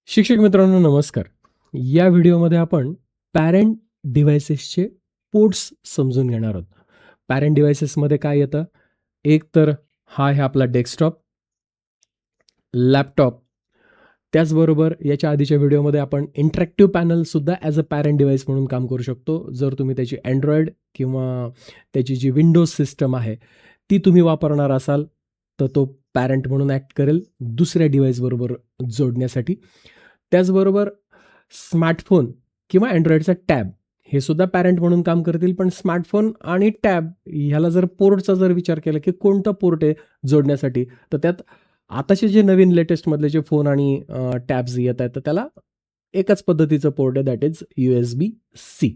शिक्षक मित्रांनो नमस्कार. या व्हिडिओमध्ये आपण पॅरेंट डिव्हाइसेसचे पोर्ट्स समजून घेणार आहोत. पॅरेंट डिव्हाइसेसमध्ये काय येतं? एक तर हा आहे आपला डेस्कटॉप, लॅपटॉप. त्याचबरोबर याच्या आधीच्या व्हिडिओमध्ये आपण इंटरॅक्टिव्ह पॅनलसुद्धा ॲज अ पॅरेंट डिव्हाइस म्हणून काम करू शकतो. जर तुम्ही त्याची अँड्रॉइड किंवा त्याची जी विंडोज सिस्टम आहे ती तुम्ही वापरणार असाल तर तो पॅरेंट म्हणून ॲक्ट करेल दुसऱ्या डिव्हाइसबरोबर जोडण्यासाठी. त्याचबरोबर स्मार्टफोन किंवा अँड्रॉइडचा टॅब हे सुद्धा पॅरेंट म्हणून काम करतील. पण स्मार्टफोन आणि टॅब ह्याला जर पोर्टचा जर विचार केला की कोणतं पोर्ट आहे जोडण्यासाठी, तर त्यात आताचे जे नवीन लेटेस्टमधले जे फोन आणि टॅब्स येत आहेत तर त्याला एकच पद्धतीचं पोर्ट आहे, दॅट इज USB-C.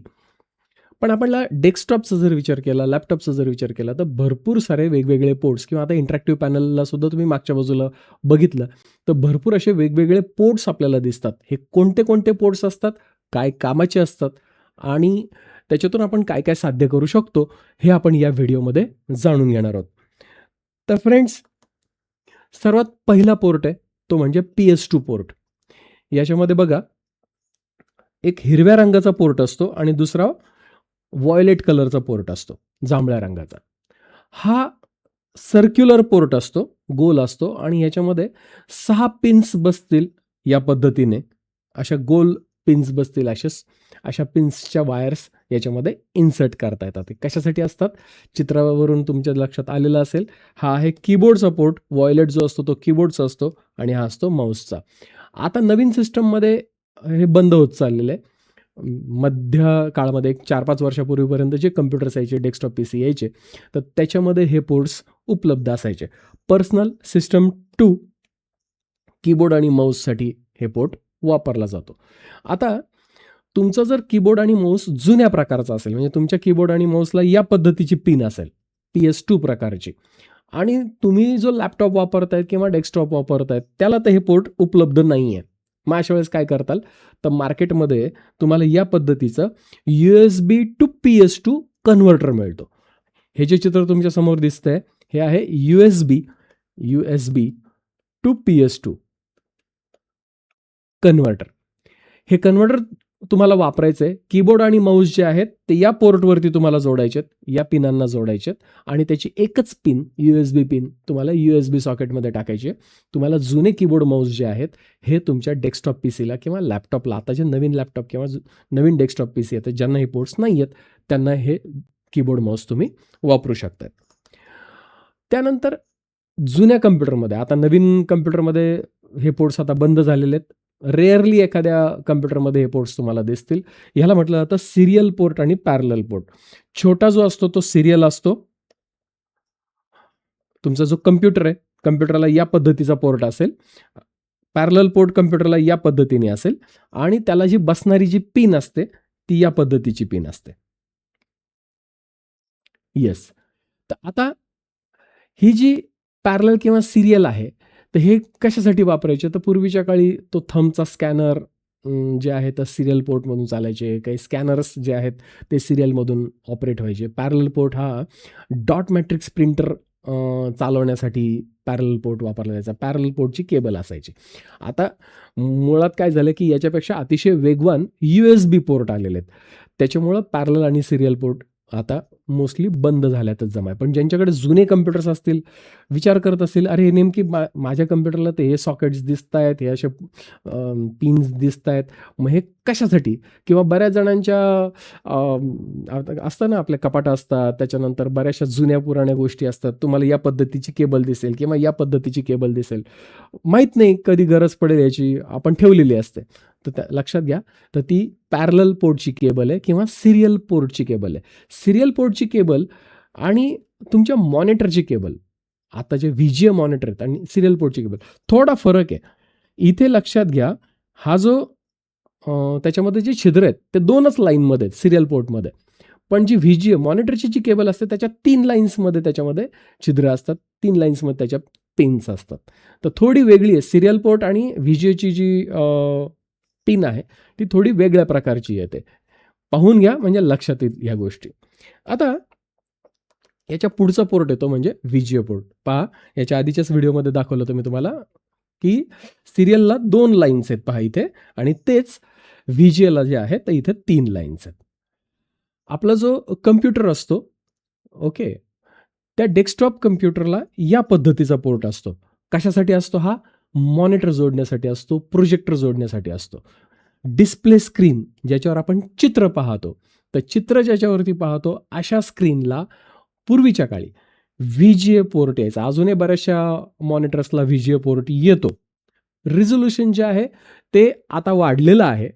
पण आपल्याला डेस्कटॉपचा जर विचार केला, लॅपटॉपचा जर विचार केला तर भरपूर सारे वेगवेगळे पोर्ट्स किंवा आता इंटरॅक्टिव्ह पॅनलला सुद्धा तुम्ही मागच्या बाजूला बघितलं तर भरपूर असे वेगवेगळे पोर्ट्स आपल्याला दिसतात. हे कोणते कोणते पोर्ट्स असतात, काय कामाचे असतात आणि त्याच्यातून आपण काय काय साध्य करू शकतो हे आपण या व्हिडिओमध्ये जाणून घेणार आहोत. तर फ्रेंड्स, सर्वात पहिला पोर्ट आहे तो म्हणजे PS2 पोर्ट. याच्यामध्ये बघा एक हिरव्या रंगाचा पोर्ट असतो आणि दुसरा व्हायोलेट कलरचा पोर्ट असतो, जांभळ्या रंगाचा. हा सर्क्युलर पोर्ट असतो, गोल असतो आणि याच्यामध्ये 6 पिन्स बसतील या पद्धतीने. अशा गोल पिन्स बसतील, अशा पिन्सच्या वायर्स याच्यामध्ये इन्सर्ट करता येतात. ते कशासाठी असतात? चित्रावरून तुमच्या लक्षात आलेलं असेल. हा आहे कीबोर्डचा पोर्ट. व्हायोलेट जो असतो तो कीबोर्डचा असतो आणि हा असतो माऊसचा. आता नवीन सिस्टममध्ये हे बंद होत चाललेलं आहे. मध्य काळामध्ये एक 4-5 वर्षापूर्वीपर्यंत जे कम्प्युटर्स यायचे, डेस्कटॉप PC यायचे, तर त्याच्यामध्ये हे पोर्ट्स उपलब्ध असायचे. पर्सनल सिस्टम 2 कीबोर्ड आणि माऊससाठी हे पोर्ट वापरला जातो. आता तुमचा जर कीबोर्ड आणि माऊस जुन्या प्रकारचा असेल, म्हणजे तुमच्या कीबोर्ड आणि माऊसला या पद्धतीची पिन असेल, PS2 प्रकारची, आणि तुम्ही जो लॅपटॉप वापरतायत किंवा डेस्कटॉप वापरतायत त्याला तर हे पोर्ट उपलब्ध नाही आहे. मग अशा वेळेस काय करताल, तर मार्केटमध्ये तुम्हाला या पद्धतीचं USB टू PS2 कन्व्हर्टर मिळतो. हे जे चित्र तुमच्या समोर दिसतंय हे आहे USB टू PS2 कन्व्हर्टर. हे कन्व्हर्टर तुम्हाला वापरायचं आहे. कीबोर्ड आणि माऊस जे आहेत ते या पोर्टवरती तुम्हाला जोडायचे आहेत, या पिनांना जोडायचे आहेत आणि त्याची एकच पिन USB पिन तुम्हाला USB सॉकेटमध्ये टाकायची आहे. तुम्हाला जुने कीबोर्ड माऊस जे आहेत हे तुमच्या डेस्कटॉप PCला किंवा लॅपटॉपला, आता जे नवीन लॅपटॉप किंवा नवीन डेस्कटॉप PC आहेत ज्यांना हे पोर्ट्स नाही आहेत त्यांना हे कीबोर्ड माऊस तुम्ही वापरू शकता. त्यानंतर जुन्या कम्प्युटरमध्ये, आता नवीन कम्प्युटरमध्ये हे पोर्ट्स आता बंद झालेले आहेत. रेअरली एखाद्या कम्प्युटरमध्ये हे पोर्ट्स तुम्हाला दिसतील. ह्याला म्हटलं जातं सिरियल पोर्ट आणि पॅरलल पोर्ट. छोटा जो असतो तो सिरियल असतो. तुमचा जो कम्प्युटर आहे, कम्प्युटरला या पद्धतीचा पोर्ट असेल. पॅरलल पोर्ट कम्प्युटरला या पद्धतीने असेल आणि त्याला जी बसणारी जी पिन असते ती या पद्धतीची पिन असते. येस. तर आता ही जी पॅरलल किंवा सिरियल आहे, तर हे कशासाठी वापरायचे? तर पूर्वीच्या काळी तो थंबचा स्कॅनर जे आहे तर सिरियल पोर्टमधून चालायचे. काही स्कॅनर्स जे आहेत ते सिरियलमधून ऑपरेट व्हायचे. पॅरलल पोर्ट हा डॉट मॅट्रिक्स प्रिंटर चालवण्यासाठी पॅरलल पोर्ट वापरला जायचा. पॅरलल पोर्टची केबल असायची. आता मुळात काय झालं की याच्यापेक्षा अतिशय वेगवान USB पोर्ट आलेले आहेत. त्याच्यामुळं पॅरलल आणि सिरियल पोर्ट आता मोस्टली बंद झाल्यातच जमा आहे. पण ज्यांच्याकडे जुने कम्प्युटर्स असतील, विचार करत असतील, अरे नेमकी माझ्या कम्प्युटरला ते हे सॉकेट्स दिसत आहेत, हे असे पिन्स दिसत आहेत, मग हे कशासाठी? किंवा बऱ्याच जणांच्या असतं ना, आपल्या कपाटं असतात, त्याच्यानंतर बऱ्याचशा जुन्या पुराण्या गोष्टी असतात. तुम्हाला या पद्धतीची केबल दिसेल किंवा या पद्धतीची केबल दिसेल. माहीत नाही कधी गरज पडेल याची, आपण ठेवलेली असते. तर लक्षात घ्या, तर ती पॅरलल पोर्टची केबल आहे किंवा सिरियल पोर्टची केबल आहे. सिरियल पोर्टची केबल आणि तुमच्या मॉनिटरची केबल, आता जे VGA मॉनिटर आहेत आणि सिरियल पोर्टची केबल थोडा फरक आहे. इथे लक्षात घ्या, हा जो त्याच्यामध्ये जे छिद्र आहेत ते 2च लाईनमध्ये आहेत सिरियल पोर्टमध्ये. पण जी VGA मॉनिटरची जी केबल असते त्याच्यात 3 लाईन्समध्ये त्याच्यामध्ये छिद्र असतात. 3 लाईन्समध्ये त्याच्यात पिन्स असतात. तर थोडी वेगळी आहे. सिरियल पोर्ट आणि VGAची जी पिन आहे ती थोडी वेगळ्या प्रकारची येते. पाहून घ्या म्हणजे लक्षात येईल ह्या गोष्टी. आता याच्या पुढचा पोर्ट येतो म्हणजे VGA पोर्ट. पहा, याच्या आधीच्याच व्हिडिओमध्ये दाखवलं होतं मी तुम्हाला की सिरियलला 2 लाईन्स आहेत पहा इथे, आणि तेच व्हीजीएला जे आहे तर इथे 3 लाईन्स आहेत. आपला जो कम्प्युटर असतो, ओके, त्या डेस्कटॉप कम्प्युटरला या पद्धतीचा पोर्ट असतो. कशासाठी असतो हा? मॉनिटर जोडण्यासाठी असतो, प्रोजेक्टर जोडण्यासाठी असतो. डिस्प्ले स्क्रीन ज्याच्यावर आपण चित्र पाहतो, तर चित्र ज्याच्यावरती पाहतो अशा स्क्रीनला पूर्वीच्या काळी व्हीजीए पोर्ट यायचा. अजूनही बऱ्याचशा मॉनिटर्सला व्हीजीए पोर्ट येतो. रिझोल्युशन जे आहे ते आता वाढलेलं आहे.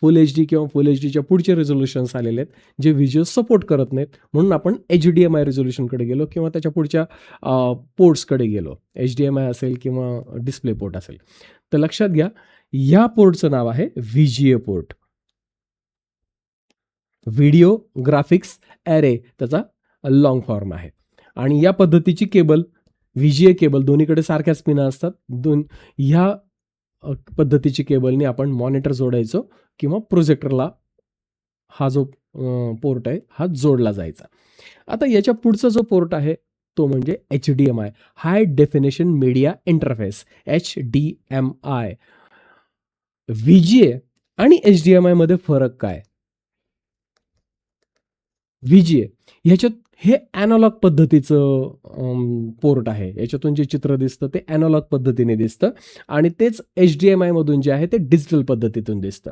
फुल HD किंवा फुल HDच्या पुढचे रिझोल्युशन्स आलेले आहेत, जे व्हिज्युअल सपोर्ट करत नाहीत. म्हणून आपण HDMI रिझोल्युशनकडे गेलो किंवा त्याच्या पुढच्या पोर्ट्सकडे गेलो. HDMI असेल किंवा डिस्प्ले पोर्ट असेल. तर लक्षात घ्या, या पोर्टचं नाव आहे VGA port. Video graphics array त्याचा लॉंग फॉर्म आहे. आणि या पद्धतीची केबल, व्हीजीए केबल, दोन्हीकडे सारख्याच पिन असतात. ह्या पद्धतीची केबलने आपण मॉनिटर जोडायचो किंवा प्रोजेक्टरला हा जो पोर्ट आहे हा जोडला जायचा. आता याच्या पुढचा जो पोर्ट आहे तो म्हणजे HDMI, हाय definition media interface, HDMI. VGA आणि HDMI मध्ये फरक काय? व्हीजीए ह्याच्यात हे ॲनालॉग पद्धतीचं पोर्ट आहे. याच्यातून जे चित्र दिसतं ते ॲनालॉग पद्धतीने दिसतं आणि तेच HDMI मधून जे आहे ते डिजिटल पद्धतीतून दिसतं.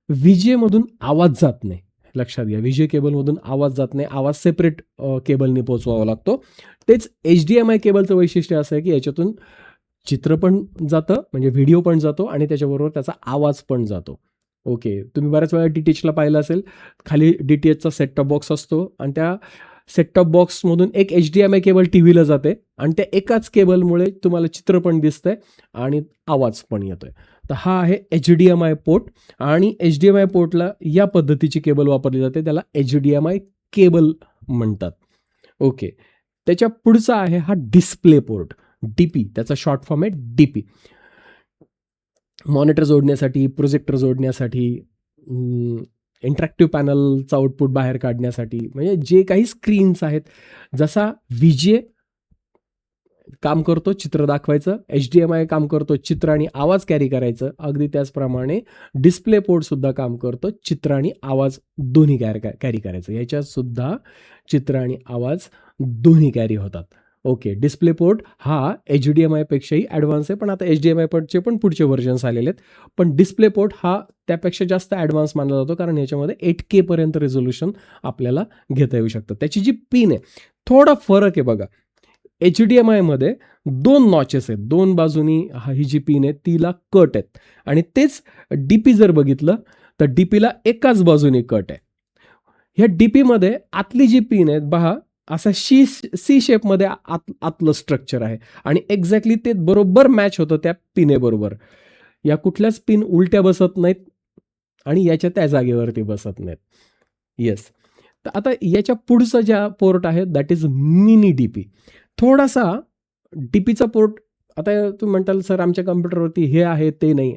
व्हीजीए मधून आवाज जात नाही. लक्षात घ्या, व्हीजीए केबलमधून आवाज जात नाही. आवाज सेपरेट केबलने पोहोचवावा लागतो. तेच HDMI केबलचं वैशिष्ट्य असं आहे की याच्यातून चित्र पण जातं, म्हणजे व्हिडिओ पण जातो आणि त्याच्याबरोबर त्याचा आवाज पण जातो. ओके, तुम्ही बऱ्याच वेळा DTHला पाहिलं असेल, खाली DTHचा सेट टॉप बॉक्स असतो आणि त्या सेट टॉप बॉक्समधून एक HDMI केबल टीव्हीला जाते आणि त्या एकाच केबलमुळे तुम्हाला चित्र पण दिसतंय आणि आवाज पण येतोय. तर हा आहे HDMI पोर्ट आणि HDMI पोर्टला या पद्धतीची केबल वापरली जाते, त्याला HDMI केबल म्हणतात. ओके, त्याच्या पुढचा आहे हा डिस्प्ले पोर्ट, DP, त्याचा शॉर्ट फॉर्म आहे DP. मॉनिटर जोडण्यासाठी, प्रोजेक्टर जोडण्यासाठी, इंटरॅक्टिव्ह पॅनलचा आउटपुट बाहेर काढण्यासाठी, म्हणजे जे काही स्क्रीन्स आहेत, जसा व्हीजीए काम करतो चित्र दाखवायचं, HDMI काम करतो चित्र आणि आवाज कॅरी करायचं, अगदी त्याचप्रमाणे डिस्प्ले पोर्ट सुद्धा काम करतो चित्र आणि आवाज दोन्ही कॅरी करायचं. याच्यात सुद्धा चित्र आणि आवाज दोन्ही कॅरी होतात. ओके, डिस्प्ले पोर्ट हा HDMI पेक्षाही ॲडव्हान्स आहे, पण आता HDMI पोर्टचे पण पुढचे व्हर्जन्स आलेले आहेत. पण डिस्प्ले पोर्ट हा त्यापेक्षा जास्त ॲडव्हान्स मानला जातो, कारण याच्यामध्ये 8K पर्यंत रिझोल्युशन आपल्याला घेता येऊ शकतं. त्याची जी पिन आहे थोडा फरक आहे बघा. HDMI मध्ये 2 नॉचेस आहेत, 2 बाजूनी ही जी पिन आहे तिला कट आहेत आणि तेच DP जर बघितलं तर DPला एकाच बाजूनी कट आहे. ह्या DP मध्ये आतली जी पिन आहे पहा, असा सी शेपमध्ये आतलं स्ट्रक्चर आहे आणि एक्झॅक्टली ते बरोबर मॅच होतं त्या पिनेबरोबर. या कुठल्याच पिन उलट्या बसत नाहीत आणि याच्या त्या जागेवरती बसत नाहीत. येस, तर आता याच्या पुढचा ज्या पोर्ट आहे दॅट इज मिनी DP. थोडासा DPचा पोर्ट, आता तुम्ही म्हणताल सर आमच्या कम्प्युटरवरती हे आहे ते नाही,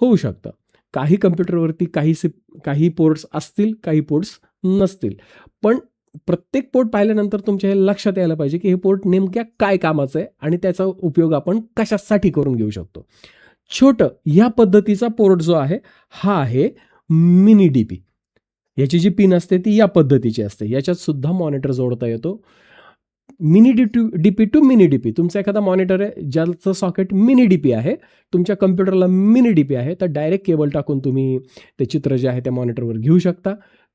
होऊ शकतं. काही कम्प्युटरवरती काही पोर्ट्स असतील, काही पोर्ट्स नसतील, पण प्रत्येक पोर्ट पाहिल्यानंतर तुमच्या हे लक्षात यायला पाहिजे की हे पोर्ट नेमक्या काय कामाचं आहे आणि त्याचा उपयोग आपण कशासाठी करून घेऊ शकतो. छोटं या पद्धतीचा पोर्ट जो आहे हा आहे मिनी DP. याची जी पिन असते ती या पद्धतीची असते. याच्यात सुद्धा मॉनिटर जोडता येतो. Mini DP to mini DP. तुमचा एखादा मॉनिटर आहे ज्याचं सॉकेट मिनी DP आहे, तुमच्या कम्प्युटरला मिनी DP आहे, तर डायरेक्ट केबल टाकून तुम्ही ते चित्र जे आहे त्या मॉनिटरवर घेऊ शकता.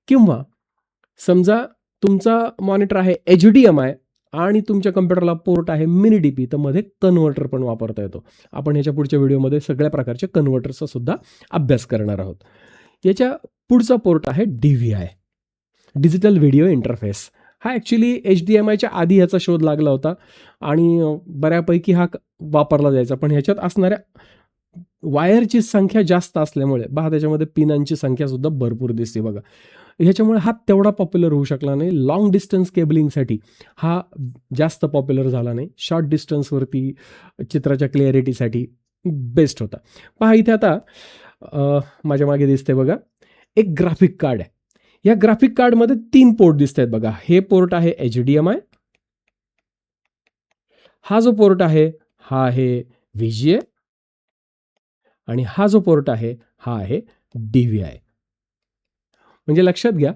किंवा समजा तुमचा मॉनिटर आहे HDMI आणि तुमच्या कम्प्युटरला पोर्ट आहे मिनी DP, तर मध्ये कन्व्हर्टर पण वापरता येतो. आपण याच्या पुढच्या व्हिडिओमध्ये सगळ्या प्रकारच्या कन्व्हर्टरचा सुद्धा अभ्यास करणार आहोत. याच्या पुढचा पोर्ट आहे DVI, डिजिटल व्हिडिओ इंटरफेस. हा ॲक्च्युली HDMIच्या आधी ह्याचा शोध लागला होता आणि बऱ्यापैकी हा वापरला जायचा, पण ह्याच्यात असणाऱ्या वायरची संख्या जास्त असल्यामुळे पहा त्याच्यामध्ये पिनांची संख्या सुद्धा भरपूर दिसते बघा. ह्याच्यामुळे हा तेवढा पॉप्युलर होऊ शकला नाही. लॉंग डिस्टन्स केबलिंगसाठी हा जास्त पॉप्युलर झाला नाही. शॉर्ट डिस्टन्सवरती चित्राच्या क्लिअरिटीसाठी बेस्ट होता. पहा इथे आता माझ्या मागे दिसते बघा एक ग्राफिक कार्ड आहे. या ग्राफिक कार्डमध्ये 3 पोर्ट दिसत आहेत बघा. हे पोर्ट आहे HDMI, हा जो पोर्ट आहे हा आहे VGA आणि हा जो पोर्ट आहे हा आहे DVI. म्हणजे लक्षात घ्या,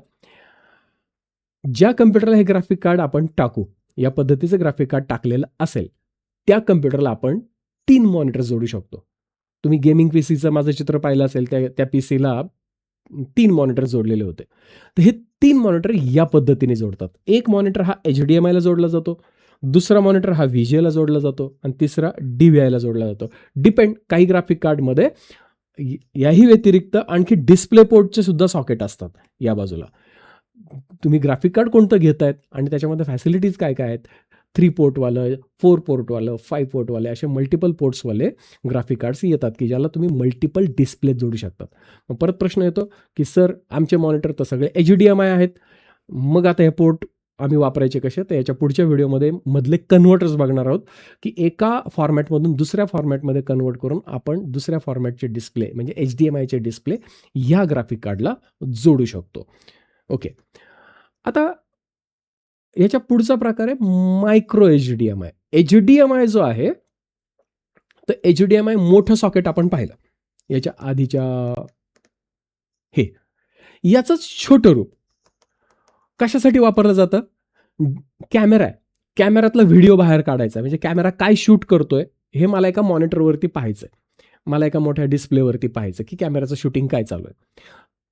ज्या कम्प्युटरला हे ग्राफिक कार्ड आपण टाकू, या पद्धतीचं ग्राफिक कार्ड टाकलेलं असेल, त्या कम्प्युटरला आपण 3 मॉनिटर जोडू शकतो. तुम्ही गेमिंग पीसीचं माझं चित्र पाहिलं असेल, त्या पीसीला 3 मॉनिटर जोडलेले होते. तर हे 3 मॉनिटर या पद्धतीने जोडतात. एक मॉनिटर हा HDMIला जोडला जातो, दुसरा मॉनिटर हा VGAला जोडला जातो आणि तिसरा DVIला जोडला जातो. डिपेंड, काही ग्राफिक कार्डमध्ये याही व्यतिरिक्त आणखी डिस्प्ले पोर्टचे सुद्धा सॉकेट असतात या बाजूला. तुम्ही ग्राफिक कार्ड कोणतं घेतायत आणि त्याच्यामध्ये फॅसिलिटीज काय काय आहेत, 3 पोर्टवालं, 4 पोर्टवालं, 5 पोर्टवाले, असे मल्टिपल पोर्ट्सवाले ग्राफिक कार्ड्स येतात की ज्याला तुम्ही मल्टिपल डिस्प्ले जोडू शकतात. मग परत प्रश्न येतो की सर आमचे मॉनिटर तर सगळे HDMI आहेत, मग आता हे पोर्ट आम्ही वापरायचे कसे? तर याच्या पुढच्या व्हिडिओमध्ये मधले कन्व्हर्टर्स बघणार आहोत की एका फॉर्मॅटमधून दुसऱ्या फॉर्मॅटमध्ये कन्व्हर्ट करून आपण दुसऱ्या फॉर्मॅटचे डिस्प्ले म्हणजे HDMIचे डिस्प्ले ह्या ग्राफिक कार्डला जोडू शकतो. ओके, आता याच्या पुढचा प्रकार आहे मायक्रो HDMI. HDMI जो आहे, तर HDMI मोठं सॉकेट आपण पाहिलं याच्या आधीच्या, हे याचंच छोटं रूप कशासाठी वापरलं जातं? कॅमेरा आहे, कॅमेऱ्यातला व्हिडिओ बाहेर काढायचा, म्हणजे कॅमेरा काय शूट करतोय हे मला एका मॉनिटरवरती पाहायचंय, मला एका मोठ्या डिस्प्लेवरती पाहायचं की कॅमेराचं शूटिंग काय चालू आहे.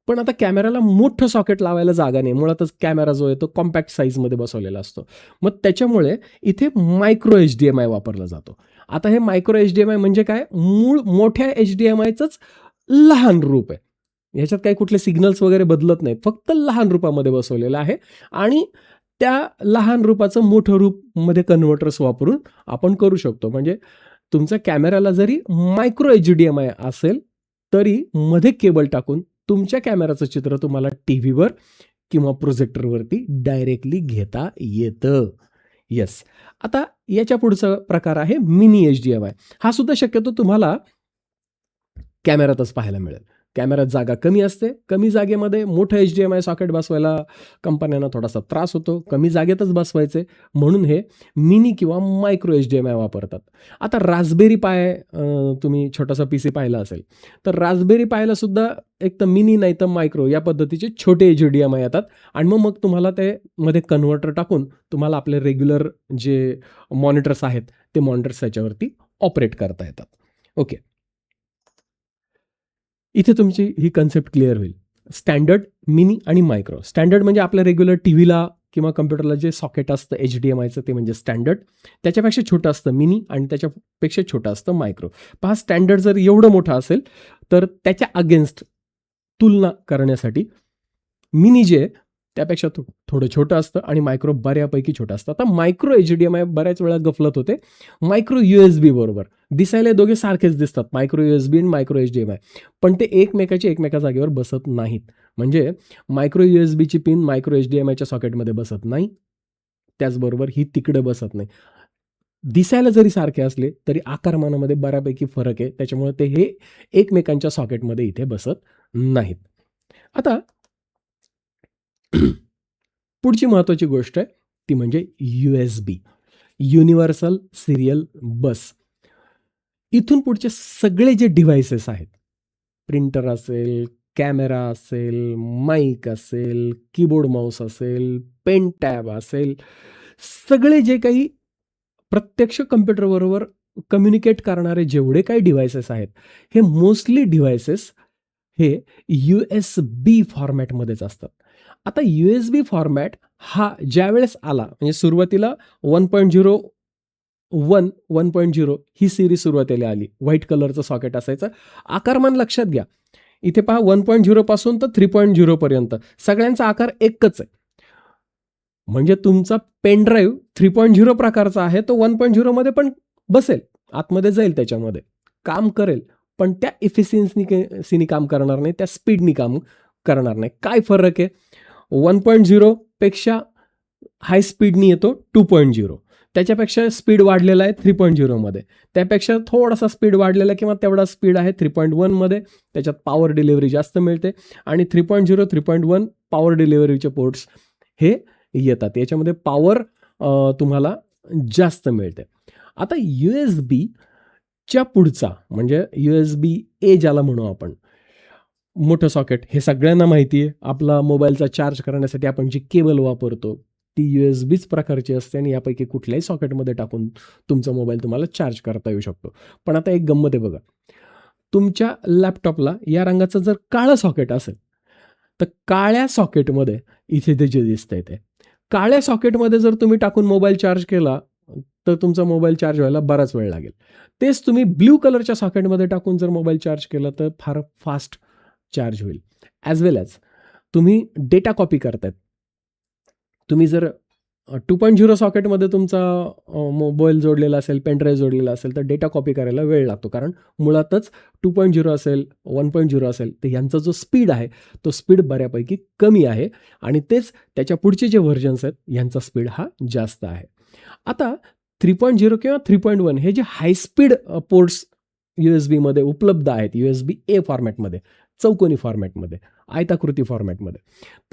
पण आता कॅमेराला मोठं सॉकेट लावायला जागा नाही, मुळातच कॅमेरा जो आहे तो कॉम्पॅक्ट साईजमध्ये बसवलेला असतो. मग त्याच्यामुळे इथे मायक्रो HDMI वापरला जातो. आता हे मायक्रो HDMI म्हणजे काय? मूळ मोठ्या HDMIचंच लहान रूप आहे. ह्याच्यात काही कुठले सिग्नल्स वगैरे बदलत नाहीत, फक्त लहान रूपामध्ये बसवलेलं आहे आणि त्या लहान रूपाचं मोठं रूपमध्ये कन्व्हर्टर्स वापरून आपण करू शकतो. म्हणजे तुमच्या कॅमेराला जरी मायक्रो HDMI असेल तरी मध्ये केबल टाकून तुमच्या कॅमेराचं चित्र तुम्हाला टीव्हीवर किंवा प्रोजेक्टरवरती डायरेक्टली घेता येतं. येस. आता याच्या पुढचा प्रकार आहे मिनी HDMI. हा सुद्धा शक्यतो तुम्हाला कॅमेऱ्यातच पाहायला मिळेल. कॅमेऱ्यात जागा कमी असते, कमी जागेमध्ये मोठं HDMI सॉकेट बसवायला कंपन्यांना थोडासा त्रास होतो, कमी जागेतच बसवायचे, म्हणून हे मिनी किंवा मायक्रो HDMI वापरतात. आता रास्पबेरी पाय तुम्ही छोटासा PC पाहिला असेल, तर रास्पबेरी पायला सुद्धा एक तर मिनी नाही तर मायक्रो या पद्धतीचे छोटे HDMI येतात आणि मग तुम्हाला ते मध्ये कन्व्हर्टर टाकून तुम्हाला आपले रेग्युलर जे मॉनिटर्स आहेत ते मॉनिटर्स त्याच्यावरती ऑपरेट करता येतात. ओके, इथे तुमची ही कन्सेप्ट क्लिअर होईल. स्टँडर्ड, मिनी आणि मायक्रो. स्टँडर्ड म्हणजे आपल्या रेग्युलर टीव्हीला किंवा कम्प्युटरला जे सॉकेट असतं HDMIचं ते म्हणजे स्टँडर्ड. त्याच्यापेक्षा छोटं असतं मिनी आणि त्याच्यापेक्षा छोटं असतं मायक्रो. पहा, स्टँडर्ड जर एवढं मोठं असेल तर त्याच्या अगेन्स्ट तुलना करण्यासाठी मिनी जे त्यापेक्षा थोडं छोटं असतं आणि मायक्रो बऱ्यापैकी छोटं असतं. आता मायक्रो HDMI बऱ्याच वेळा गफलत होते मायक्रो USB बरोबर. दिसायला दोघे सारखेच दिसतात, मायक्रो USB आणि मायक्रो HDMI, पण ते एकमेका जागेवर बसत नाहीत. म्हणजे मायक्रो USBची पिन मायक्रो HDMIच्या सॉकेटमध्ये बसत नाही, त्याचबरोबर ही तिकडे बसत नाही. दिसायला जरी सारखे असले तरी आकारमानामध्ये बऱ्यापैकी फरक आहे, त्याच्यामुळे ते हे एकमेकांच्या सॉकेटमध्ये इथे बसत नाहीत. आता पुढची महत्त्वाची गोष्ट आहे ती म्हणजे USB, युनिव्हर्सल सिरियल बस. इथून पुढचे सगळे जे डिव्हाइसेस आहेत, प्रिंटर असेल, कॅमेरा असेल, माईक असेल, कीबोर्ड माऊस असेल, पेन टॅब असेल, सगळे जे काही प्रत्यक्ष कम्प्युटरबरोबर कम्युनिकेट करणारे जेवढे काही डिव्हाइसेस आहेत, हे मोस्टली डिव्हाइसेस हे USB फॉर्मॅटमध्येच असतात. आता USB फॉर्मॅट हा ज्यावेळेस आला, म्हणजे सुरुवातीला 1.0 ही सिरीज सुरुवातीला आली. व्हाईट कलरचं सॉकेट असायचं. आकारमान लक्षात घ्या. इथे पहा 1.0 पासून तर 3.0 पर्यंत सगळ्यांचा आकार एकच आहे. म्हणजे तुमचा पेन ड्राईव्ह 3.0 प्रकारचा आहे, तो 1.0 मध्ये पण बसेल, आतमध्ये जाईल, त्याच्यामध्ये काम करेल, पण त्या इफिशियन्सीनी काम करणार नाही, त्या स्पीडनी काम करणार नाही. काय फरक आहे? 1.0 पेक्षा हाय स्पीडनी येतो 2.0, त्याच्यापेक्षा स्पीड वाढलेला आहे 3.0 मध्ये, त्यापेक्षा थोडासा स्पीड वाढलेला किंवा तेवढा स्पीड आहे 3.1 मध्ये, त्याच्यात पॉवर डिलिव्हरी जास्त मिळते आणि 3.0 3.1 पॉवर डिलिव्हरीचे पोर्ट्स हे येतात, याच्यामध्ये पॉवर तुम्हाला जास्त मिळते. आता USB च्या पुढचा म्हणजे USB-A ज्याला म्हणू आपण, मोठं सॉकेट हे सगळ्यांना माहिती आहे. आपला मोबाईलचा चार्ज करण्यासाठी आपण जी केबल वापरतो ती USBच प्रकारची असते आणि यापैकी कुठल्याही सॉकेटमध्ये टाकून तुमचा मोबाईल तुम्हाला चार्ज करता येऊ शकतो. पण आता एक गंमत आहे बघा. तुमच्या लॅपटॉपला या रंगाचं जर काळं सॉकेट असेल, तर काळ्या सॉकेटमध्ये इथे ते जे दिसतंय ते. काळ्या सॉकेटमध्ये जर तुम्ही टाकून मोबाईल चार्ज केला, तर तुमचा मोबाईल चार्ज व्हायला बराच वेळ लागेल. तेच तुम्ही ब्लू कलरच्या सॉकेटमध्ये टाकून जर मोबाईल चार्ज केला, तर फार फास्ट चार्ज होईल. ॲज वेल ॲज तुम्ही डेटा कॉपी करतायत. तुम्ही जर 2.0 सॉकेटमध्ये तुमचा मोबाईल जोडलेला असेल, पेन ड्राईव्ह जोडलेला असेल, तर डेटा कॉपी करायला वेळ लागतो. कारण मुळातच 2.0 असेल, 1.0 असेल, तर यांचा जो स्पीड आहे, तो स्पीड बऱ्यापैकी कमी आहे आणि तेच त्याच्या पुढचे जे व्हर्जन्स आहेत, यांचा स्पीड हा जास्त आहे. आता 3.0 किंवा 3.1 हे जे हाय स्पीड पोर्ट्स USB-मध्ये उपलब्ध आहेत, USB-A फॉर्मॅटमध्ये, चौकोनी फॉर्मॅटमध्ये, आयताकृती फॉर्मॅटमध्ये.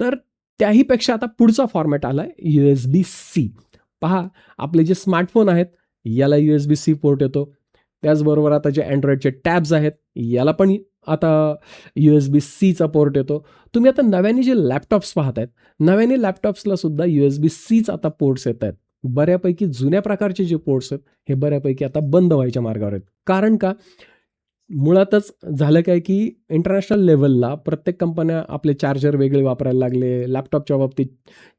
तर त्याहीपेक्षा आता पुढचा फॉर्मॅट आला आहे USB-C. पहा, आपले जे स्मार्टफोन आहेत, याला USB-C पोर्ट येतो. त्याचबरोबर आता जे Androidचे टॅब्स आहेत, याला पण आता USB-Cचा पोर्ट येतो. तुम्ही आता नव्याने जे लॅपटॉप्स पाहतायत, नव्याने लॅपटॉप्सला सुद्धा USB-Cच आता पोर्ट्स येत आहेत. बऱ्यापैकी जुन्या प्रकारचे जे पोर्ट्स आहेत, हे बऱ्यापैकी आता बंद व्हायच्या मार्गावर आहेत. कारण का? मुळातच झालं काय, की इंटरनॅशनल लेव्हलला प्रत्येक कंपन्या आपले चार्जर वेगळे वापरायला लागले. लॅपटॉपच्या बाबतीत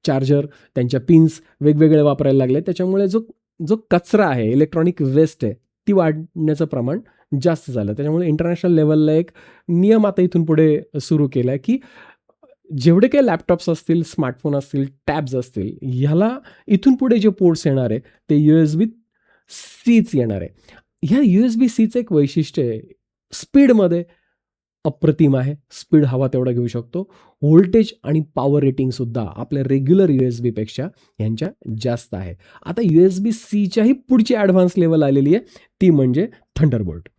चार्जर, त्यांच्या पिन्स वेगवेगळे वापरायला लागले. त्याच्यामुळे जो जो कचरा आहे, इलेक्ट्रॉनिक वेस्ट आहे, ती वाढण्याचं प्रमाण जास्त झालं. त्याच्यामुळे इंटरनॅशनल लेव्हलला एक नियम आता इथून पुढे सुरू केला आहे, की जेवढे काही लॅपटॉप्स असतील, स्मार्टफोन असतील, टॅब्स असतील, ह्याला इथून पुढे जे पोर्ट्स येणार आहे, ते USB-Cच येणार आहे. ह्या USB-Cचं एक वैशिष्ट्य आहे, स्पीडमध्ये अप्रतिम आहे. स्पीड हवा तेवढा घेऊ शकतो. व्होल्टेज आणि पॉवर रेटिंगसुद्धा आपल्या रेग्युलर USB-पेक्षा यांच्या जास्त आहे. आता USB-Cच्याही पुढची ॲडव्हान्स लेव्हल आलेली आहे, ती म्हणजे थंडरबोल्ट.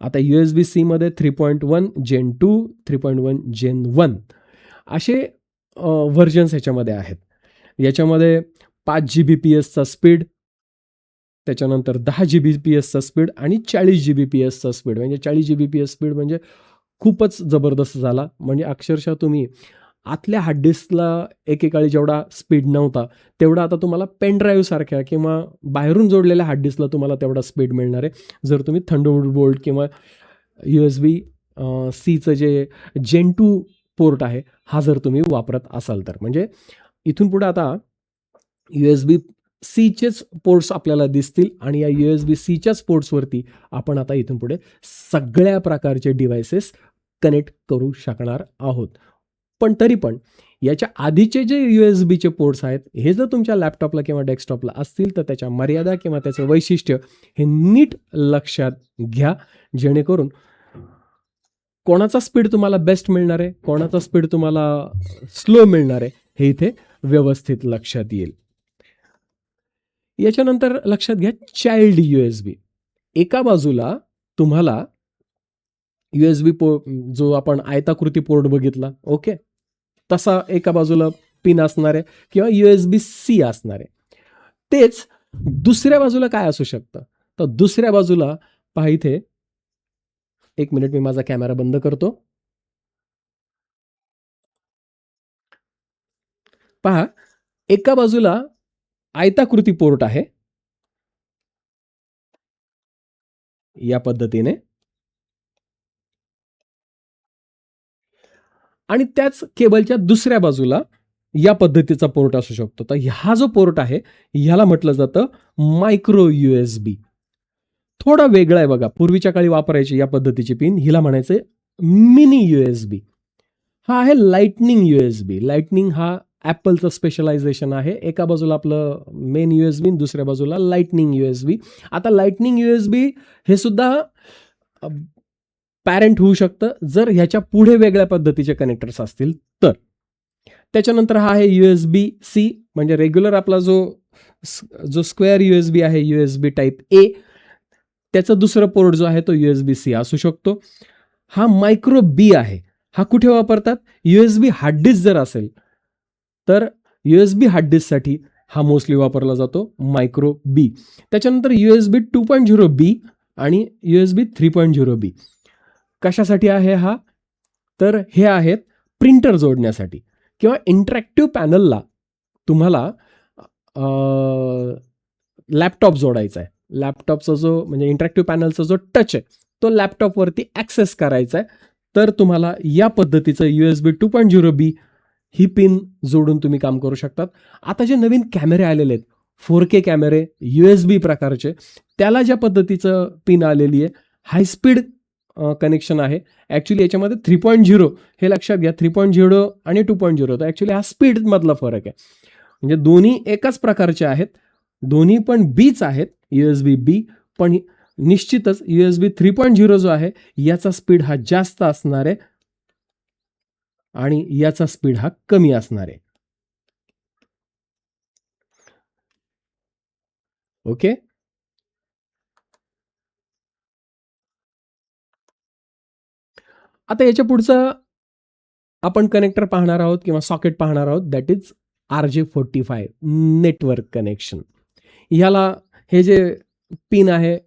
आता USB-Cमध्ये 3.1 Gen 2, 3.1 Gen 1 असे व्हर्जन्स ह्याच्यामध्ये आहेत. याच्यामध्ये 5 Gbpsचा स्पीड, त्याच्यानंतर 10 Gbpsचा स्पीड आणि 40 Gbpsचा स्पीड. म्हणजे 40 Gbps स्पीड म्हणजे खूपच जबरदस्त झाला. म्हणजे अक्षरशः तुम्ही आतल्या हार्ड डिस्कला एकेकाळी जेवढा स्पीड नव्हता, तेवढा आता तुम्हाला पेन ड्राईव्हसारख्या किंवा बाहेरून जोडलेल्या हार्ड डिस्कला तुम्हाला तेवढा स्पीड मिळणार आहे. जर तुम्ही थंडरबोल्ट किंवा USB-Cचं जे Gen 2 पोर्ट आहे, हा जर तुम्ही वापरत असाल तर. म्हणजे इथून पुढे आता USB-Cचेच पोर्ट्स आपल्याला दिसतील आणि या USB-Cच्याच पोर्ट्सवरती आपण आता इथून पुढे सगळ्या प्रकारचे डिव्हाइसेस कनेक्ट करू शकणार आहोत. पण तरी पण याच्या आधीचे जे USB-चे पोर्ट्स आहेत, हे जर तुमच्या लॅपटॉपला किंवा डेस्कटॉपला असतील, तर त्याच्या मर्यादा किंवा त्याचं वैशिष्ट्य हे नीट लक्षात घ्या. जेणेकरून कोणाचा स्पीड तुम्हाला बेस्ट मिळणार आहे, कोणाचा स्पीड तुम्हाला स्लो मिळणार आहे, हे इथे व्यवस्थित लक्षात येईल. याच्यानंतर लक्षात घ्या चाइल्ड USB. एका बाजूला तुम्हाला USB जो आपण आयताकृती पोर्ट बघितला, ओके, तसा एका बाजूला पिन असणार आहे किंवा USB-C असणार आहे. तेच दुसऱ्या बाजूला काय असू शकतं? तर दुसऱ्या बाजूला पहा इथे, एक मिनिट मी माझा कॅमेरा बंद करतो. पहा, एका बाजूला आयताकृती पोर्ट आहे या पद्धतीने आणि त्याच केबलच्या दुसऱ्या बाजूला या पद्धतीचा पोर्ट असू शकतो. तर हा जो पोर्ट आहे, ह्याला म्हटलं जातं मायक्रो USB. थोडा वेगळा आहे बघा. पूर्वीच्या काळी वापरायची या पद्धतीची पिन, हिला म्हणायचं मिनी USB. हा आहे लाइटनिंग USB. लाइटनिंग हा Appleचं स्पेशलायझेशन आहे. एका बाजूला आपलं मेन USB, दुसऱ्या बाजूला लाइटनिंग USB. आता लाइटनिंग USB हे सुद्धा पॅरेंट होऊ शकतं, जर ह्याच्या पुढे वेगळ्या पद्धतीचे कनेक्टर्स असतील तर. त्याच्यानंतर हा आहे USB-C, म्हणजे रेग्युलर आपला जो स्क्वेअर USB आहे, USB टाईप A, त्याचं दुसरं पोर्ट जो आहे तो USB-C असू शकतो. हा मायक्रो B आहे. हा कुठे वापरतात? USB हार्ड डिस्क जर असेल तर USB हार्ड डिस्कसाठी हा मोस्टली वापरला जातो मायक्रो B. त्याच्यानंतर USB 2.0B आणि USB 3.0B. कशासाठी आहे हा? तर हे आहेत प्रिंटर जोडण्यासाठी किंवा इंटरॅक्टिव्ह पॅनलला तुम्हाला लॅपटॉप जोडायचा आहे. लॅपटॉपचा जो म्हणजे इंटरॅक्टिव्ह पॅनलचा जो टच आहे तो लॅपटॉपवरती ॲक्सेस करायचा आहे. तर तुम्हाला या पद्धतीचं USB 2.0B ही पिन जोडून तुम्ही काम करू शकतात. आता जे नवीन कॅमेरे आलेले आहेत 4K कॅमेरे USB प्रकारचे, त्याला ज्या पद्धतीचं पिन आलेली आहे, हाय स्पीड कनेक्शन आहे. ॲक्च्युली याच्यामध्ये 3.0 हे लक्षात घ्या. 3.0 आणि 2.0 तर ॲक्च्युली हा स्पीडमधला फरक आहे. म्हणजे दोन्ही एकाच प्रकारचे आहेत, दोन्ही पण बीच आहेत, USB B. पण निश्चितच USB 3.0 जो आहे याचा स्पीड हा जास्त असणार आहे आणि याचा स्पीड हा कमी असणार आहे. ओके. आता याच्या पुढचं आपण कनेक्टर पाहणार आहोत किंवा सॉकेट पाहणार आहोत, that is RJ45 network connection. ह्याला हे जे पिन आहे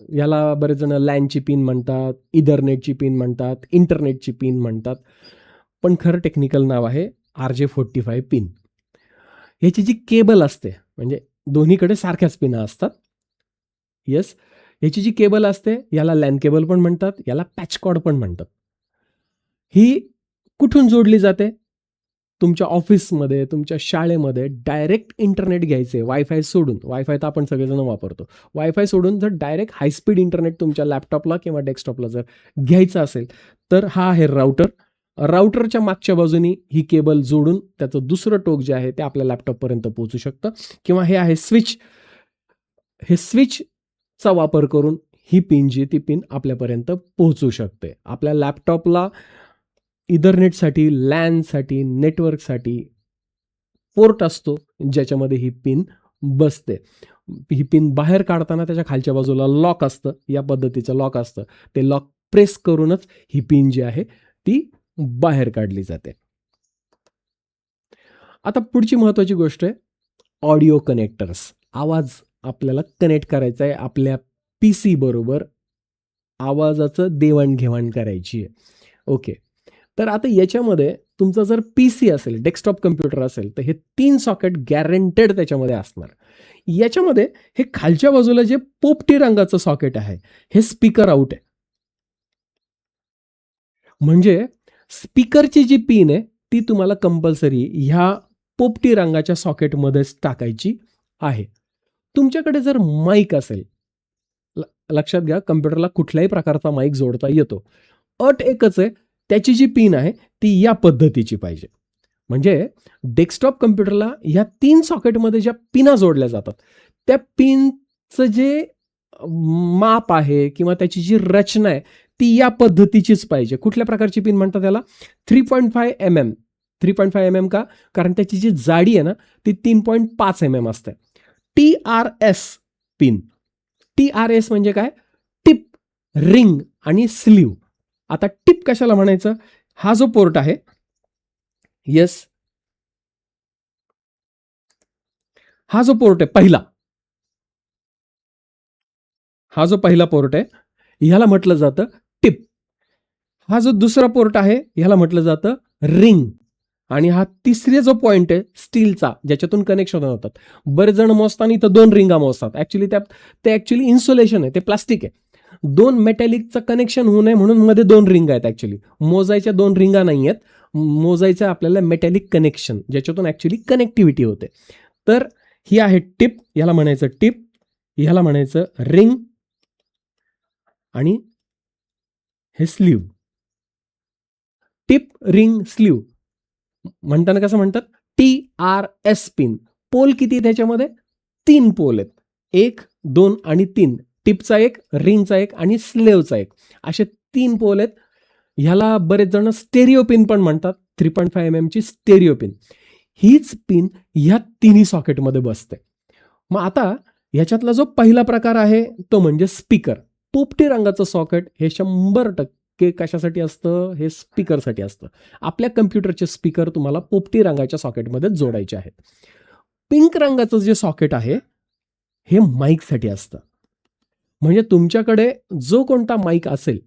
याला बरेच जण लॅनची पिन म्हणतात, इथरनेटची पिन म्हणतात, इंटरनेटची पिन म्हणतात, पण खरं टेक्निकल नाव आहे RJ45 पिन. ह्याची जी केबल असते म्हणजे दोन्हीकडे सारख्याच पिना असतात. येस, ह्याची जी केबल असते याला लॅन केबल पण म्हणतात, याला पॅच कॉर्ड पण म्हणतात. ही कुठून जोडली जाते? तुमच्या ऑफिसमध्ये, तुमच्या शाळेमध्ये डायरेक्ट इंटरनेट घ्यायचे वायफाय सोडून. वायफाय तर आपण सगळेजण वापरतो. वायफाय सोडून जर डायरेक्ट हायस्पीड इंटरनेट तुमच्या लॅपटॉपला किंवा डेस्कटॉपला जर घ्यायचं असेल तर हा आहे राउटर. राउटरच्या मागच्या बाजूनी ही केबल जोडून त्याचं दुसरं टोक जे आहे ते आपल्या लॅपटॉपपर्यंत पोहोचू शकतं किंवा हे आहे स्विच. हे स्विचचा वापर करून ही पिन जी ती पिन आपल्यापर्यंत पोहोचू शकते. आपल्या लॅपटॉपला इथरनेटसाठी, लॅनसाठी, नेटवर्कसाठी पोर्ट असतो ज्याच्यामध्ये ही पिन बसते. ही पिन बाहेर काढताना त्याच्या खालच्या बाजूला लॉक असतं, या पद्धतीचं लॉक असतं. ते लॉक प्रेस करूनच ही पिन जी आहे ती बाहेर काढली जाते. आता पुढची महत्त्वाची गोष्ट आहे ऑडिओ कनेक्टर्स. आवाज आपल्याला कनेक्ट करायचा आहे आपल्या PC बरोबर, आवाजाचं देवाणघेवाण करायची आहे. ओके. तर आता याच्यामध्ये तुमचा जर PC असेल, डेस्कटॉप कम्प्युटर असेल, तर हे 3 सॉकेट गॅरंटेड त्याच्यामध्ये असणार. याच्यामध्ये हे खालच्या बाजूला जे पोपटी रंगाचं सॉकेट आहे हे स्पीकर आउट आहे. म्हणजे स्पीकरची जी पिन आहे ती तुम्हाला कंपल्सरी ह्या पोपटी रंगाच्या सॉकेटमध्येच टाकायची आहे. तुमच्याकडे जर माईक असेल, लक्षात घ्या कम्प्युटरला कुठल्याही प्रकारचा माईक जोडता येतो. अट एकच आहे, त्याची जी पिन आहे ती या पद्धतीची पाहिजे. म्हणजे डेस्कटॉप कम्प्युटरला ह्या 3 सॉकेटमध्ये ज्या पिना जोडल्या जातात त्या पिनचं जे माप आहे किंवा त्याची जी रचना आहे ती या पद्धतीचीच पाहिजे. कुठल्या प्रकारची पिन म्हणतात त्याला? 3.5 mm. 3.5 mm का? कारण त्याची जी जाडी आहे ना ती 3.5 mm असते. TRS pin. TRS म्हणजे काय? टिप, रिंग आणि स्लीव. आता टिप कशाला म्हणायचं? हा जो पोर्ट आहे, येस, हा जो पोर्ट आहे पहिला, हा जो पहिला पोर्ट आहे ह्याला म्हटलं जातं टिप. हा जो दुसरा पोर्ट आहे ह्याला म्हटलं जातं रिंग. आणि हा तिसरा जो पॉइंट आहे स्टीलचा ज्याच्यातून कनेक्शन होतात. बरेच जण मोजताना इथं 2 रिंगा मोजतात. ऍक्च्युली ते ऍक्च्युली इन्सुलेशन आहे, ते प्लास्टिक आहे. 2 मेटॅलिकचं कनेक्शन होऊ नये म्हणून मध्ये 2 रिंगा आहेत. ऍक्च्युली मोजायच्या 2 रिंगा नाही आहेत, मोजायचं आपल्याला मेटॅलिक कनेक्शन ज्याच्यातून ऍक्च्युली कनेक्टिव्हिटी होते. तर ही आहे टिप, ह्याला म्हणायचं टिप, ह्याला म्हणायचं रिंग आणि हे स्लीव. टिप, रिंग, स्लीव म्हणताना कसं म्हणतात? TRS pin. पोल किती आहेत त्याच्यामध्ये? 3 पोल आहेत. 1, 2 आणि 3. टिपचा 1, रिंगचा 1 आणि स्लेवचा 1. असे 3 पोल आहेत. ह्याला बरेच जण स्टेरिओ पिन पण म्हणतात. 3.5 mm ची स्टेरिओ पिन. हीच पिन ह्या तिन्ही सॉकेटमध्ये बसते. मग आता ह्याच्यातला जो पहिला प्रकार आहे तो म्हणजे स्पीकर. पोपटी रंगाचं सॉकेट हे 100% कशासाठी असतं? हे स्पीकरसाठी असतं. आपल्या कम्प्युटरचे स्पीकर तुम्हाला पोपटी रंगाच्या सॉकेटमध्ये जोडायचे आहेत. पिंक रंगाचं जे सॉकेट आहे हे माईकसाठी असतं. म्हणजे तुमच्याकडे जो कोणता माईक असेल,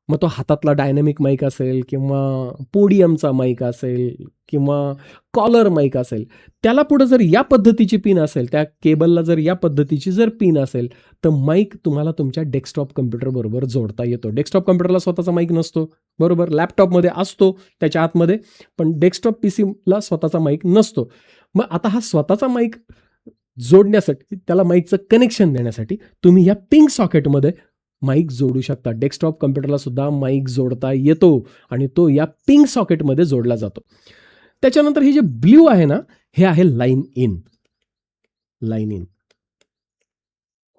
मग तो हातातला डायनॅमिक माईक असेल किंवा पोडियमचा माईक असेल किंवा कॉलर माईक असेल, त्याला पुढे जर या पद्धतीची पिन असेल, त्या केबलला जर या पद्धतीची जर पिन असेल, तर माईक तुम्हाला तुमच्या डेस्कटॉप कॉम्प्युटर बरोबर जोडता येतो. डेस्कटॉप कॉम्प्युटरला स्वतःचा माईक नसतो, बरोबर. लॅपटॉपमध्ये असतो त्याच्या आतमध्ये, पण डेस्कटॉप पीसीला स्वतःचा माईक नसतो. मग आता हा स्वतःचा माईक जोडण्यासाठी, त्याला माईकचं कनेक्शन देण्यासाठी तुम्ही या पिंक सॉकेटमध्ये माईक जोडू शकता. डेस्कटॉप कॉम्प्युटरला सुद्धा माईक जोडता येतो आणि तो या पिंक सॉकेटमध्ये जोडला जातो. त्याच्यानंतर हे जे ब्ल्यू आहे ना, हे आहे लाईन इन. लाईन इन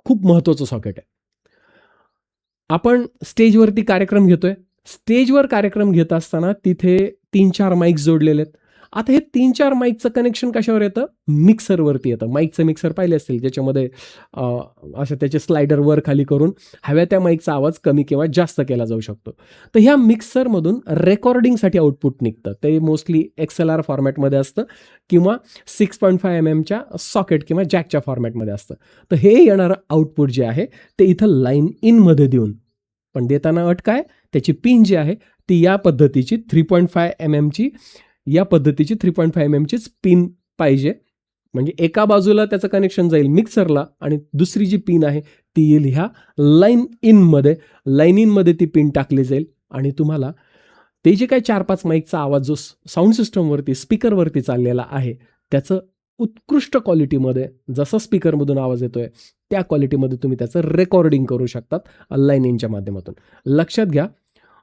खूप महत्वाचं सॉकेट आहे. आपण स्टेजवरती कार्यक्रम घेतोय. स्टेजवर कार्यक्रम घेत असताना तिथे 3-4 माईक जोडलेले आहेत. आता हे 3-4 माईकचं कनेक्शन कशावर येतं? मिक्सरवरती येतं. माईकचं मिक्सर पाहिले असतील, ज्याच्यामध्ये असं त्याचे स्लायडर वर खाली करून हव्या त्या माईकचा आवाज कमी किंवा जास्त केला जाऊ शकतो. तर ह्या मिक्सरमधून रेकॉर्डिंगसाठी आउटपुट निघतं. ते मोस्टली XLR फॉर्मॅटमध्ये असतं किंवा 6.5 mmच्या सॉकेट किंवा जॅकच्या फॉर्मॅटमध्ये असतं. तर हे येणारं आउटपुट जे आहे ते इथं लाईन इनमध्ये देऊन, पण देताना अट काय? त्याची पिन जी आहे ती या पद्धतीची 3.5 mmची, या पद्धतीची 3.5 mmचीच पिन पाहिजे. म्हणजे एका बाजूला त्याचं कनेक्शन जाईल मिक्सरला आणि दुसरी जी पिन आहे ती येईल ह्या लाईन इनमध्ये. लाईन इनमध्ये ती पिन टाकली जाईल आणि तुम्हाला ते जे काही 4-5 माईकचा आवाज जो साऊंड सिस्टमवरती, स्पीकरवरती चाललेला आहे, त्याचं उत्कृष्ट क्वालिटीमध्ये, जसा स्पीकरमधून आवाज येतोय त्या क्वालिटीमध्ये तुम्ही त्याचं रेकॉर्डिंग करू शकतात लाईन इनच्या माध्यमातून. लक्षात घ्या,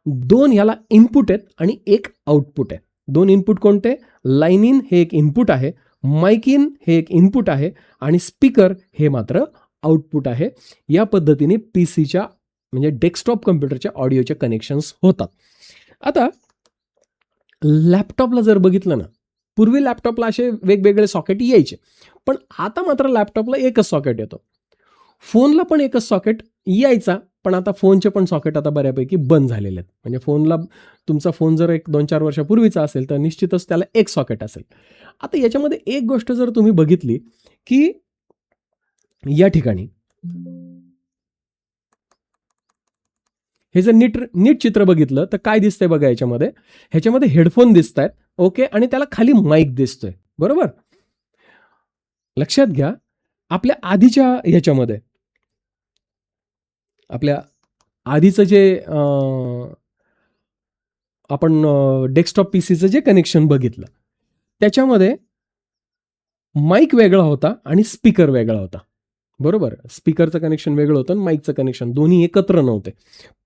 2 ह्याला इनपुट आहेत आणि 1 आउटपुट आहे. 2 इनपुट कोणते? लाईन इन हे एक इनपुट आहे, माईक इन हे एक इनपुट आहे आणि स्पीकर हे मात्र आउटपुट आहे. या पद्धतीने पीसीच्या म्हणजे डेस्कटॉप कॉम्प्युटरच्या ऑडिओचे कनेक्शन्स होतात. आता लॅपटॉपला जर बघितलं ना, पूर्वी लॅपटॉपला असे वेगवेगळे सॉकेट यायचे, पण आता मात्र लॅपटॉपला एकच सॉकेट येतो. फोनला पण एकच सॉकेट यायचा, पण आता फोनचे पण सॉकेट आता बऱ्यापैकी बंद झालेले आहेत. म्हणजे फोनला, तुमचा फोन जर एक 2-4 वर्षापूर्वीचा असेल तर निश्चितच त्याला एक सॉकेट असेल. आता याच्यामध्ये एक गोष्ट जर तुम्ही बघितली की या ठिकाणी हे जर नीट चित्र बघितलं तर काय दिसतंय बघा, ह्याच्यामध्ये हेडफोन दिसत आहेत, ओके, आणि त्याला खाली माईक दिसतोय, बरोबर. लक्षात घ्या, आपल्या आधीच्या ह्याच्यामध्ये, आपल्या आधीचं जे आपण डेस्कटॉप पीसीचं जे कनेक्शन बघितलं, त्याच्यामध्ये माईक वेगळा होता आणि स्पीकर वेगळा होता, बरोबर. स्पीकरचं कनेक्शन वेगळं होतं आणि माईकचं कनेक्शन, दोन्ही एकत्र नव्हते.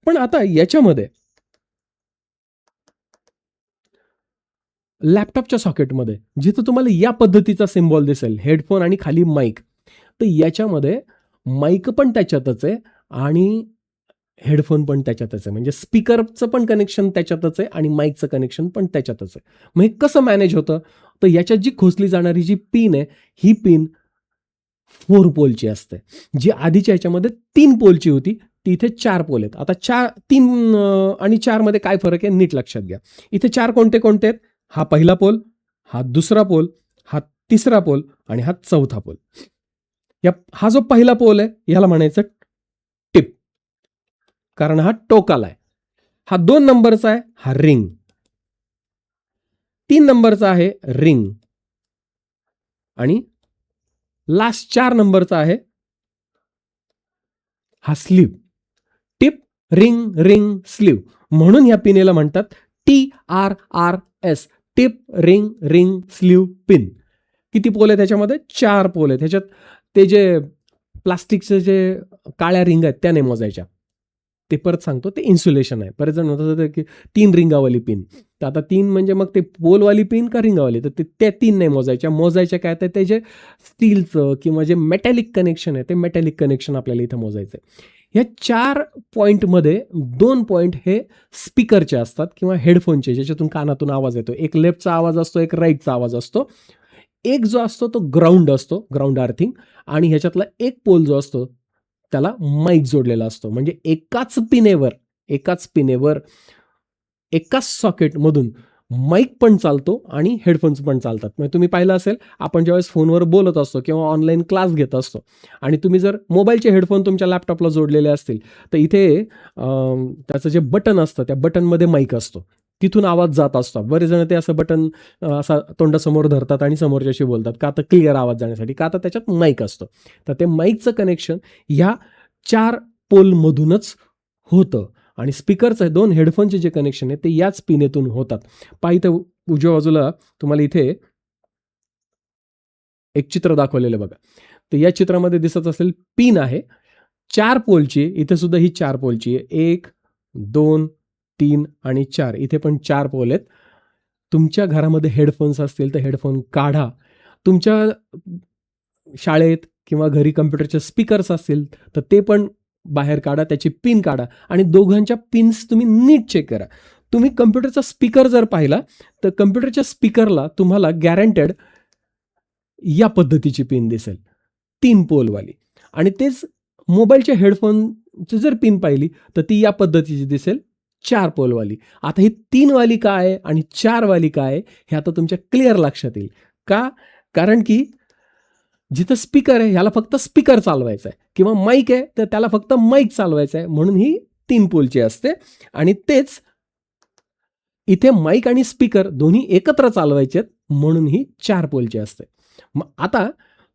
पण आता याच्यामध्ये लॅपटॉपच्या सॉकेटमध्ये जिथं तुम्हाला या पद्धतीचा सिम्बॉल दिसेल, हेडफोन आणि खाली माईक, तर याच्यामध्ये माईक पण त्याच्यातच आहे आणि हेडफोन पण त्याच्यातच आहे. म्हणजे स्पीकरचं पण कनेक्शन त्याच्यातच आहे आणि माईकचं कनेक्शन पण त्याच्यातच आहे. मग हे कसं मॅनेज होतं? तर याच्यात जी खोचली जाणारी जी पिन आहे, ही पिन 4 पोलची असते. जी आधीच्या ह्याच्यामध्ये 3 पोलची होती, ती इथे 4 पोल आहेत. आता 3 आणि 4 मध्ये काय फरक आहे नीट लक्षात घ्या. इथे 4 कोणते कोणते आहेत? हा पहिला पोल, हा दुसरा पोल, हा तिसरा पोल आणि हा चौथा पोल. हा जो पहिला पोल आहे ह्याला म्हणायचं टिप, कारण हा टोकाला आहे. हा 2 नंबरचा आहे, हा रिंग. 3 नंबरचा आहे रिंग आणि लास्ट 4 नंबरचा आहे हा slew. Tip, ring, ring, slew, म्हणून या पिनेला म्हणतात TRRS, tip, ring, ring, slew pin. किती पोल आहेत त्याच्यामध्ये? 4 पोल आहेत. ह्याच्यात ते जे प्लास्टिकचे जे काळ्या रिंग आहेत त्या नाही मोजायच्या. ते परत सांगतो, ते इन्सुलेशन आहे. बरेच जण म्हणतात की 3 रिंगावाली पिन, तर आता 3 म्हणजे मग ते पोलवाली पिन का रिंगावाली? तर त्या 3 नाही मोजायच्या. मोजायच्या काय, तर ते जे स्टीलचं किंवा जे मेटॅलिक कनेक्शन आहे, ते मेटॅलिक कनेक्शन आपल्याला इथं मोजायचं आहे. या 4 पॉईंटमध्ये 2 पॉईंट हे स्पीकरचे असतात किंवा हेडफोनचे, ज्याच्यातून कानातून आवाज येतो. एक लेफ्टचा आवाज असतो, एक राईटचा आवाज असतो. एक जो असतो तो ग्राउंड असतो, ग्राउंड अर्थिंग, आणि ह्याच्यातला एक पोल जो असतो त्याला माईक जोडलेला असतो. म्हणजे एकाच पिनेवर एकाच सॉकेटमधून माईक पण चालतो आणि हेडफोन्स पण चालतात. म्हणजे तुम्ही पाहिलं असेल, आपण ज्यावेळेस फोनवर बोलत असतो किंवा ऑनलाईन क्लास घेत असतो आणि तुम्ही जर मोबाईलचे हेडफोन तुमच्या लॅपटॉपला जोडलेले असतील, तर इथे त्याचं जे बटन असतं, त्या बटनमध्ये माईक असतो. तिथून आवाज जात असतो. बरेच जण ते असं बटन असा तोंडासमोर धरतात आणि समोरच्याशी बोलतात. का तर क्लिअर आवाज जाण्यासाठी. का तर त्याच्यात माईक असतो. तर ते माईकचं कनेक्शन ह्या 4 पोलमधूनच होतं. आणि स्पीकरचं 2 हेडफोनचे जे कनेक्शन आहे ते याच पिनेतून होतात. पहा इथं उजव्या बाजूला तुम्हाला इथे एक चित्र दाखवलेलं बघा. तर या चित्रामध्ये दिसत असेल पिन आहे. 4 पोलची, इथे सुद्धा ही 4 पोलची आहे. 1, 2, 3 आणि 4 इथे पण 4 पोल आहेत. तुमच्या घरामध्ये हेडफोन्स असतील तर हेडफोन काढा. तुमच्या शाळेत किंवा घरी कॉम्प्युटरचे स्पीकर्स असतील तर ते पण बाहेर काढा, त्याची पिन काढा आणि दोघांच्या पिन्स तुम्ही नीट चेक करा. तुम्ही कॉम्प्युटरचा स्पीकर जर पाहिला तर कॉम्प्युटरच्या स्पीकरला तुम्हाला गॅरंटेड या पद्धतीची पिन दिसेल, 3 पोलवाली. आणि तेच मोबाईलच्या हेडफोनची जर पिन पाहिली तर ती या पद्धतीची दिसेल, 4 पोलवाली. आता ही 3 वाली काय आहे आणि 4 वाली काय आहे हे आता तुमच्या क्लिअर लक्षात येईल. का? कारण की जिथं स्पीकर आहे ह्याला फक्त स्पीकर चालवायचा आहे किंवा माईक आहे तर त्याला फक्त माईक चालवायचा आहे, म्हणून ही 3 पोलची असते. आणि तेच इथे माईक आणि स्पीकर दोन्ही एकत्र चालवायचे आहेत, म्हणून ही 4 पोलची असते. मग आता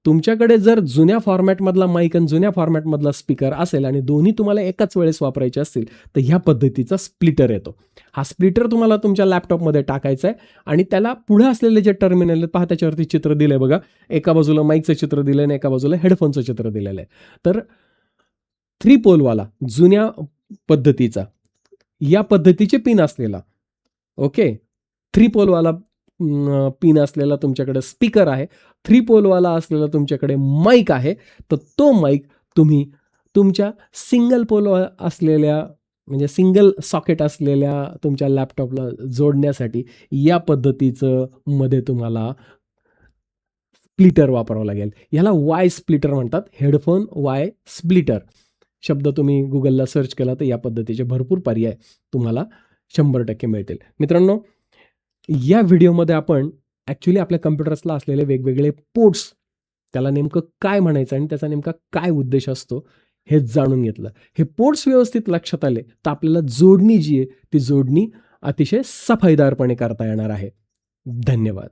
तुमच्याकडे जर जुन्या फॉर्मॅटमधला माईक आणि जुन्या फॉर्मॅटमधला स्पीकर असेल आणि दोन्ही तुम्हाला एकाच वेळेस वापरायचे असतील तर ह्या पद्धतीचा स्प्लिटर येतो. हा स्प्लिटर तुम्हाला तुमच्या लॅपटॉपमध्ये टाकायचा आहे आणि त्याला पुढे असलेले जे टर्मिनल आहेत पहा, त्याच्यावरती चित्र दिलंय बघा. एका बाजूला माईकचं चित्र दिलंय आणि एका बाजूला हेडफोनचं चित्र दिलेलं आहे. तर 3 पोलवाला जुन्या पद्धतीचा या पद्धतीचे पिन असलेला, ओके, 3 पोलवाला पिन असलेला तुमच्याकडे स्पीकर आहे. 3 पोलवाला असलेला तुमच्याकडे माईक आहे. तर तो माईक तुम्ही तुमच्या सिंगल पोल असलेल्या म्हणजे सिंगल सॉकेट असलेल्या तुमच्या लॅपटॉपला जोडण्यासाठी या पद्धतीचं मध्ये तुम्हाला स्प्लिटर वापरावं लागेल. ह्याला वाय स्प्लिटर म्हणतात. हेडफोन वाय स्प्लिटर शब्द तुम्ही Googleला सर्च केला तर या पद्धतीचे भरपूर पर्याय तुम्हाला 100% मिळतील. मित्रांनो, या व्हिडिओमध्ये आपण ॲक्च्युअली आपल्या कॉम्प्युटर्सला असलेले वेगवेगळे पोर्ट्स, त्याला नेमकं काय म्हणायचं आणि त्याचा नेमका काय उद्देश असतो हे जाणून घेतलं. हे पोर्ट्स व्यवस्थित लक्षात आले तर आपल्याला जोडणी जी आहे ती जोडणी अतिशय सफाईदारपणे करता येणार आहे. धन्यवाद.